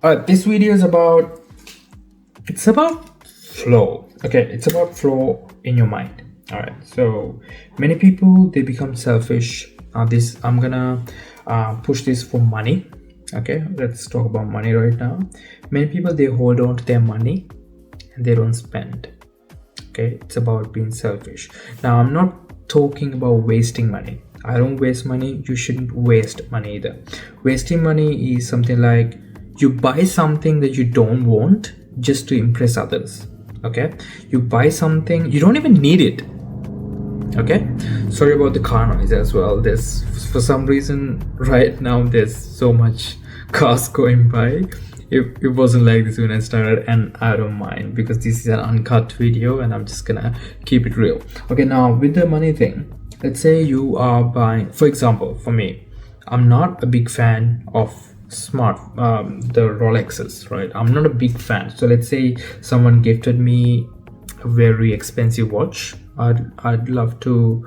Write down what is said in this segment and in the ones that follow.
This video is about, it's about flow. Okay, it's about flow in your mind. All right, so many people, they become selfish. This I'm gonna push this for money. Okay, let's talk about money right now. Many people, they hold on to their money and they don't spend. Okay, it's about being selfish. Now I'm not talking about wasting money. I don't waste money. You shouldn't waste money either. Wasting money is something like you buy something that you don't want just to impress others. Okay, you buy something you don't even need it. Okay, sorry about the car noise as well. There's, for some reason right now, there's so much cars going by. It wasn't like this when I started, and I don't mind because this is an uncut video and I'm just gonna keep it real. Okay, now with the money thing, let's say you are buying, for example, for me, I'm not a big fan of the Rolexes, right? I'm not a big fan. So let's say someone gifted me a very expensive watch. I'd love to,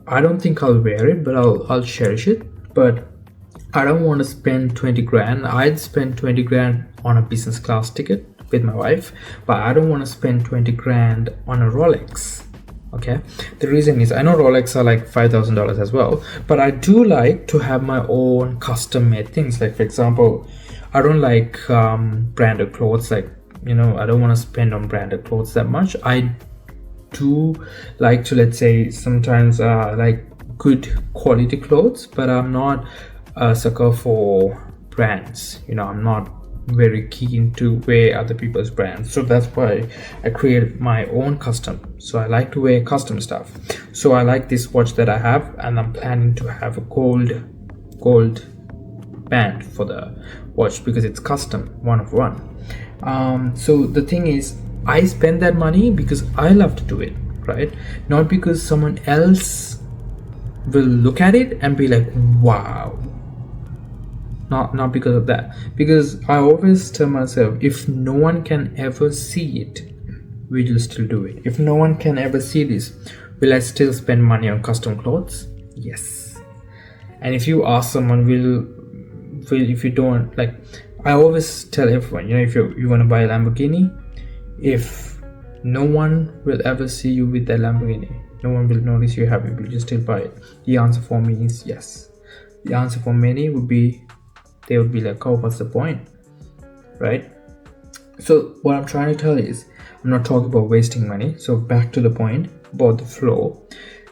I don't think I'll wear it, but I'll cherish it. But I don't want to spend 20 grand. I'd spend 20 grand on a business class ticket with my wife, but I don't want to spend 20 grand on a Rolex. Okay, the reason is I know Rolex are like $5,000 as well, but I do like to have my own custom made things. Like, for example, I don't like branded clothes. Like, I don't want to spend on branded clothes that much. I do like to, let's say, sometimes like good quality clothes, but I'm not a sucker for brands. I'm not very keen to wear other people's brands, so that's why I created my own custom. So I like to wear custom stuff. So I like this watch that I have, and I'm planning to have a gold band for the watch because it's custom, one of one. So the thing is, I spend that money because I love to do it, right? Not because someone else will look at it and be like, wow. Not because of that. Because I always tell myself, if no one can ever see it, we will still do it. If no one can ever see this, will I still spend money on custom clothes? Yes. And if you ask someone, if you don't, like, I always tell everyone, if you want to buy a Lamborghini, if no one will ever see you with that Lamborghini, no one will notice you're happy, will you still buy it? The answer for me is yes. The answer for many would be, they would be like, oh, what's the point, right? So what I'm trying to tell is, I'm not talking about wasting money. So back to the point about the flow.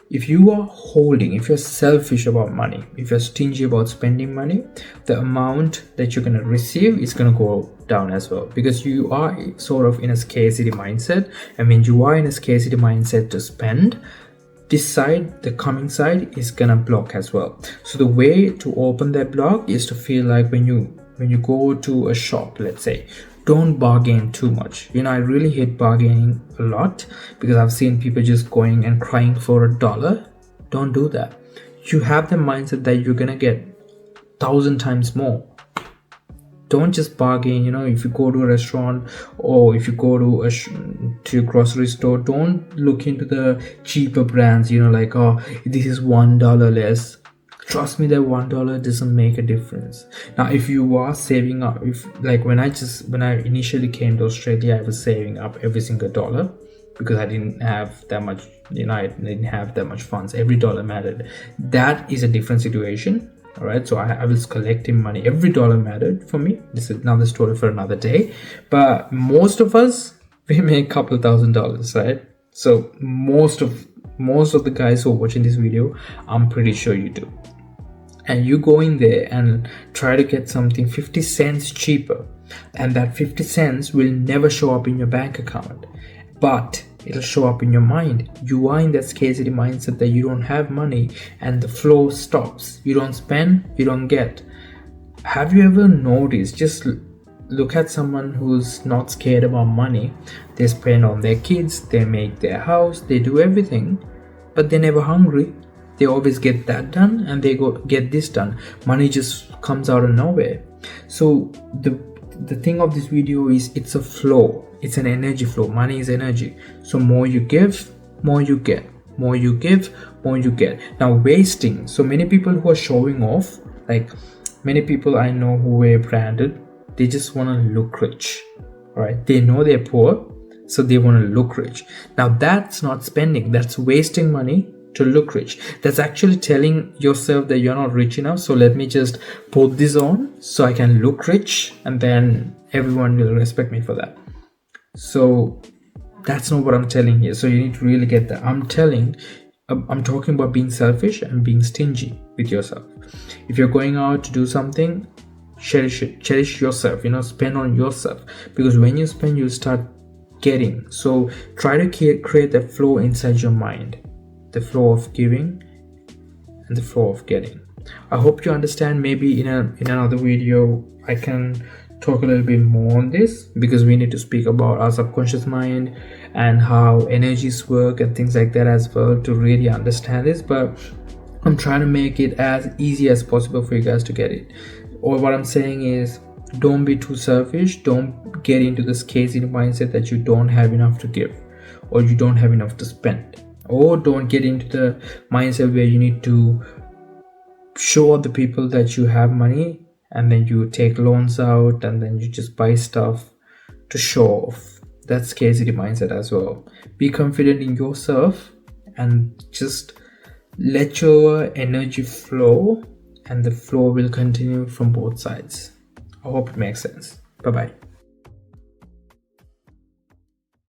If you're selfish about money, if you're stingy about spending money, the amount that you're going to receive is going to go down as well, because you are sort of in a scarcity mindset. And when you are in a scarcity mindset to spend, this side, the coming side, is gonna block as well. So the way to open that block is to feel like when you go to a shop, let's say, don't bargain too much. I really hate bargaining a lot because I've seen people just going and crying for $1. Don't do that. You have the mindset that you're gonna get 1,000 times more. Don't just bargain. If you go to a restaurant or if you go to a grocery store, don't look into the cheaper brands, like, oh, this is $1 less. Trust me, that $1 doesn't make a difference. Now, if you are saving up, when I initially came to Australia, I was saving up every single dollar because I didn't have that much, I didn't have that much funds. Every dollar mattered. That is a different situation. All right, so I was collecting money. Every dollar mattered for me. This is another story for another day. But most of us, we make a couple $1,000s, right? So most of the guys who are watching this video, I'm pretty sure you do. And you go in there and try to get something 50 cents cheaper, and that 50 cents will never show up in your bank account, but it'll show up in your mind. You are in that scarcity mindset that you don't have money, and the flow stops. You don't spend, you don't get. Have you ever noticed, just look at someone who's not scared about money. They spend on their kids, they make their house, they do everything, but they're never hungry. They always get that done and they go get this done. Money just comes out of nowhere. So the thing of this video is, it's a flow. It's an energy flow. Money is energy. So more you give, more you get. More you give, more you get. Now, wasting. So many people who are showing off, like many people I know who wear branded they just want to look rich. All right, they know they're poor, so they want to look rich. Now that's not spending, that's wasting money to look rich. That's actually telling yourself that you're not rich enough, so let me just put this on so I can look rich, and then everyone will respect me for that. So that's not what I'm telling here. So you need to really get that. I'm talking about being selfish and being stingy with yourself. If you're going out to do something, cherish it, cherish yourself, spend on yourself, because when you spend, you start getting. So try to create that flow inside your mind, the flow of giving and the flow of getting. I hope you understand. Maybe in another video I can talk a little bit more on this, because we need to speak about our subconscious mind and how energies work and things like that as well, to really understand this. But I'm trying to make it as easy as possible for you guys to get it. Or what I'm saying is, don't be too selfish. Don't get into the scarcity mindset that you don't have enough to give, or you don't have enough to spend. Or don't get into the mindset where you need to show other people that you have money, and then you take loans out and then you just buy stuff to show off. That's scarcity mindset as well. Be confident in yourself and just let your energy flow, and the flow will continue from both sides. I hope it makes sense. Bye bye.